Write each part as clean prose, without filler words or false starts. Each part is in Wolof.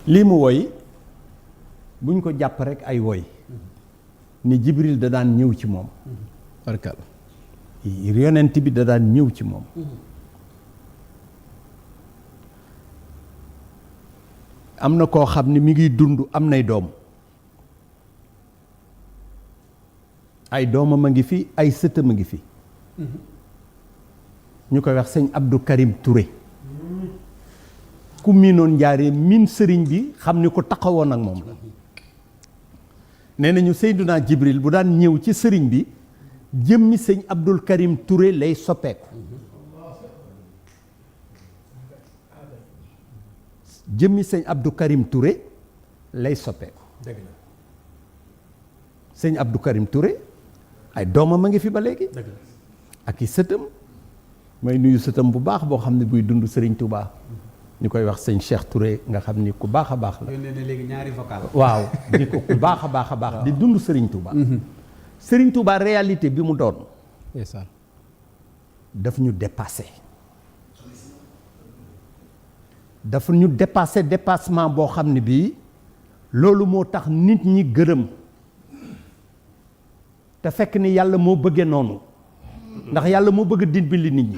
lii mu woy buñ ko jàpp rek ay woy ni Jibril da daan ñëw ci moom barkal yonent bi da daan ñëw ci moom am na koo xam ne mi ngi dund am nay doom ay doomam a ngi fi ay sëtam a ngi fi ñu koy wax sëñ Abdou Karim Touré ku miinoon njaaree miin sëriñ bi xam ni ko taxawoon ak moom la nee nañu Seydunaa Jibril bu daan ñëw ci sëriñ bi jëmmi sëñ Abdou Karim Touré lay soppeeku jëmmi sëñ Abdou Karim Touré lay soppeeku dëgg la sëñ Abdou Karim Touré ay doomam a ngi fi ba léegi dëgg la ak i sëtam may nuyu sëtam bu baax boo xam ne buy dund sëriñ Touba ñu koy wax sëñ Cheikh Touré nga xam ni ku baax a baax la yónnee na léegi ñaari vocal waaw di ko ku baax a baax a baax di dund sëriñ Touba sëriñ Touba réalité bi mu doon ndeysaan daf ñu dépassé dafa ñu dépassé dépassement boo xam ne bii loolu moo tax nit ñi gërëm te fekk ni yàlla moo bëggee noonu ndax yàlla moo bëgg dimbali nit ñi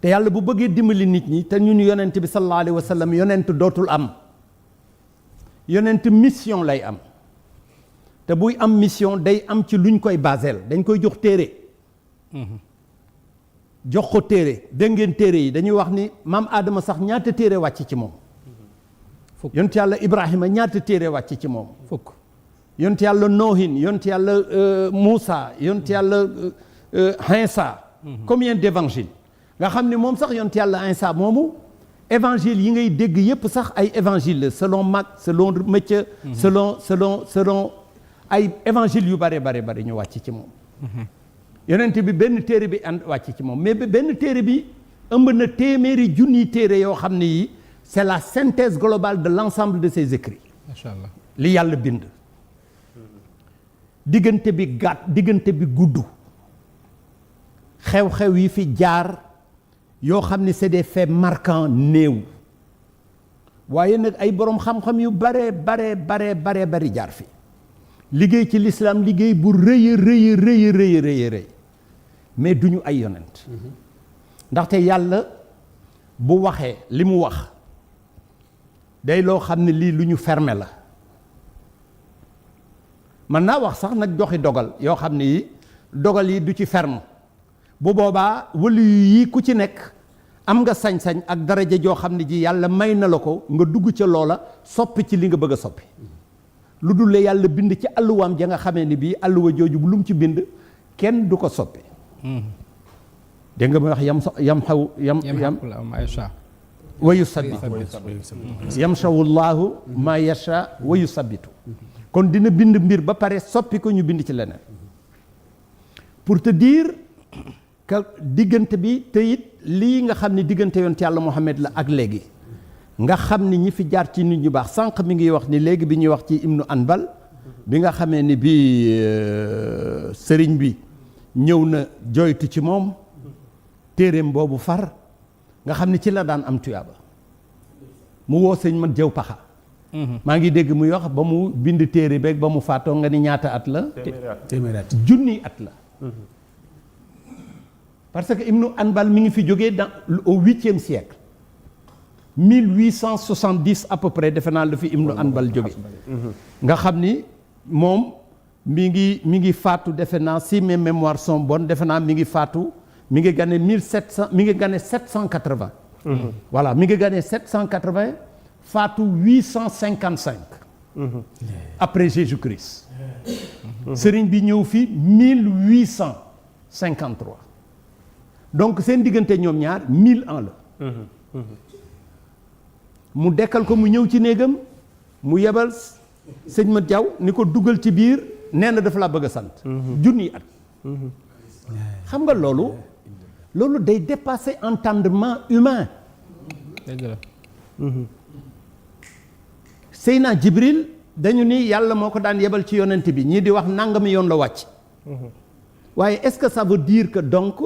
te yàlla bu bëggee dimbali nit ñi te ñun yonent bi sallallahu alayhi wa sallam yonent dootul am yonent mission lay am te buy am mission day am ci luñ koy baseel dañ koy jox téere jox ko téere dégg ngeen téere yi dañuy wax ni maam Adama sax ñaata téere wàcc ci moom fukk yonent yàlla Ibrahima ñaata téere wàcc ci moom fukk yonent yàlla Noohin yonent yàlla Moussa yonent yàlla Insa combien d'évangiles nga xam ne moom sax yonent yàlla Insa moomu évangile yi ngay dégg yépp sax ay évangile la selon Marc selon Matthieu selon ay évangile yu bare ñu wàcc ci moom yonent bi benn téere bi ànd wàcc ci moom mais benn téere bi ëmb na téeméeri junniy téere yoo xam ne yi c'est la synthèse globale de l'ensemble de ses écrits macha allah li yàlla bind diggante bi gàtt diggante bi gudd xew-xew yi fi jaar yoo xam ne c'est des faits marquants néew waaye nag ay boroom xam-xam yu bari jaar fi liggéey ci l'islam liggéey bu rëy mais duñu ay yonent ndaxte yàlla bu waxee li mu wax day loo xam ne lii lu ñu fermé la mën naa wax sax nag joxi dogal yoo xam ne yi dogal yi du ci ferme bu boobaa wali yi ku ci nekk am nga sañ-sañ ak daraja joo xam ne ji yàlla may na la ko nga dugg ca loola soppi ci li nga bëgg a soppi lu dul yàlla bind ci àlluwaam ja nga xamee ni bii àlluwa jooju bu lu mu ci bind kenn du ko soppi dégg nga may wax wa yusabbitu yamsawu llaahu ma yasha wa yusabbitu kon dina bind mbir ba pare soppi ko ñu bind ci leneen pour te dire que diggante bi te it lii nga xam ne diggante yonent yàlla Muhammad la ak léegi nga xam ni ñi fi jaar ci nit ñu baax sànq mi ngi wax ni léegi bi ñuy wax ci Ibnu Anbal bi nga xamee ni bii sëriñ bi ñëw na joytu ci moom téereem boobu far nga xam ni ci la daan am tuyaaba mu woo sëñ man jëw paxa maa ngi dégg muy wax ba mu bind téere beeg ba mu faatoo nga ni ñaata at la téeméeri at junni at la parce que Ibnu Anbal mi ngi fi jógee au 8e siècle 1870 à peu près defe naa la fi Ibnu Anbal jóge nga xam ni moom mi ngi faatu defe naa si mes mémoires sont bonnes defe naa mi ngi faatu mi ngi gane 780 voilà mi ngi gane 780 faatu 855 après Jésus-Christ sëriñ bi ñëw fi 1853 donc seen diggante ñoom ñaar 1000 ans la mu dekkal ko mu ñëw ci néegam mu yebal sëñ Mat Jaw ni ko dugal ci biir nee na dafa laa bëgg a sant junni at xam nga loolu day dépasser entendement humain dëgg la Seyna Jibril dañu ni yàlla moo ko daan yebal ci yonent bi ñii di wax nangami yoon la wàcc waaye est-ce que ça veut dire que donc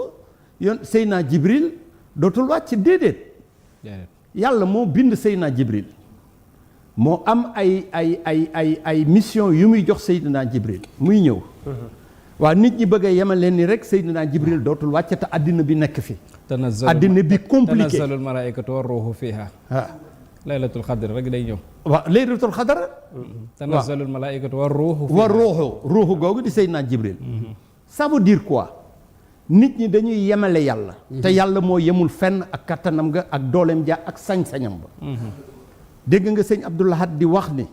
Seyna Jibril dootul wàcc déedéet yàlla moo bind Seyna Jibril moo am ay mission yu muy jox Seydina Jibril muy ñëw waaw nit ñi bëgg a yemal leen ni rek Seydina Jibril dootul wàcc te àddina bi nekk fi àddina bi compliqué tanazzalul malaa'ikatu war ruuhu fiihaa laylatul xadr rek day ñëw waaw laylatul xadar tanazzalul malaa'ikatu war ruuhu ruuxu googu di Seydina Jibril ça veut dire quoi nit ñi dañuy yemale yàlla te yàlla moo yemul fenn ak kattanam nga ak dooleem ja ak sañ-sañam ba dégg nga sëñ Abdou Lahad di wax ni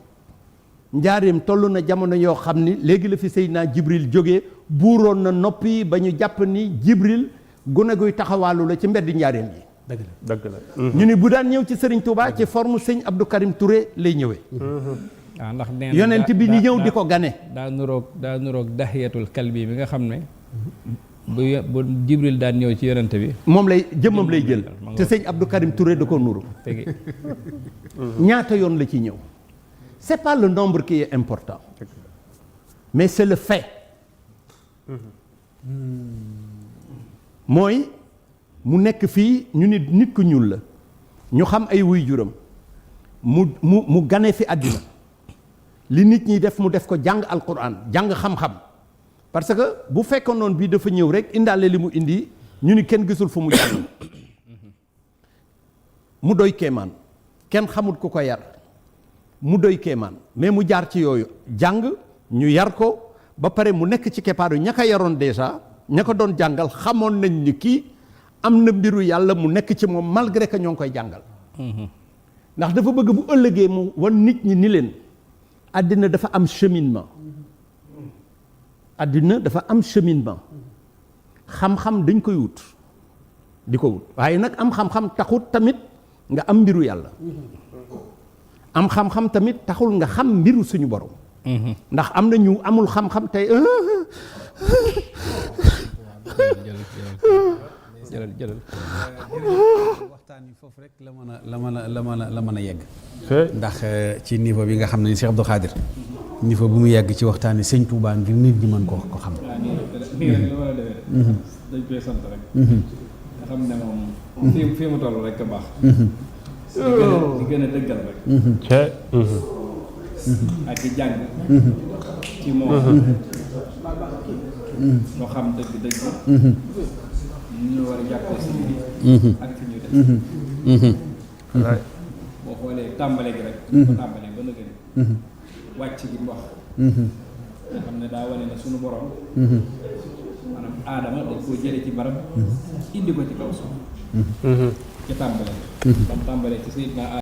njaareem toll na jamono yoo xam ni léegi la fi Seydina Jibril jógee buuroon na noppi ba ñu jàpp ni Jibril gune guy taxawaalu la ci mbedd njaareem yi dëgg la ñu ni bu daan ñëw ci Serigne Touba ci forme sëñ Abdou Karim Touré lay ñëwee waaw ndax nee yonent bi ni ñëw di ko gane daa nuroog dahiyatul kalbi bi nga xam ne bu Jibril daan ñëw ci yonent bi moom lay jëmmam lay jël te sëñ Abdou Karim Touré da ko nuru ñaata yoon la ci ñëw c'est pas le nombre qui est important mais c'est le fait mooy mu nekk fii ñu nit ku ñuul la ñu xam ay wuy juram mu gane fi àddina li nit ñi def mu def ko jàng alquran jàng xam-xam parce que bu fekkoon noonu bii dafa ñëw rek indaale li mu indi ñu ni kenn gisul fu mu jàng mu doy kéemaan kenn xamul ku ko yar mu doy kéemaan mais mu jaar ci yooyu jàng ñu yar ko ba pare mu nekk ci keppaaru ña ko yaroon déjà ña ko doon jàngal xamoon nañ ni kii am na mbiru yàlla mu nekk ci moom malgré que ñoo ngi koy jàngal ndax dafa bëgg bu ëllëgee mu wan nit ñi ni leen àddina dafa am cheminement àddina dafa am cheminement xam-xam dañ koy wut di ko wut waaye nag am xam-xam taxut tamit nga am mbiru yàlla am xam-xam tamit taxul nga xam mbiru suñu borom ndax am na ñu amul xam-xam tey jëlal waxtaan yi foofu rek la mën a yegg ndax ci niveau bi nga xam ne Cheikh Abdou Khadir niveau bu mu yegg ci waxtaan yi sëñ Touba ngir nit ñi mën ko xam dañ koy sant rek nga xam ne moom fii mu toll rek a baax di gën a dëggal rek ak di jàng ci moom ñoo xam dëgg ñu war a jàppale si bi ak fi ñu def boo xoolee tàmbale gi rek ko tàmbalee ba nëgëni wàcc gi mu wax nga xam ne daa wane ne suñu borom maanaam aadama dañ koo jële ci barab indi ko ci kaw suuf ci tàmbale ba mu tàmbalee ci Seydina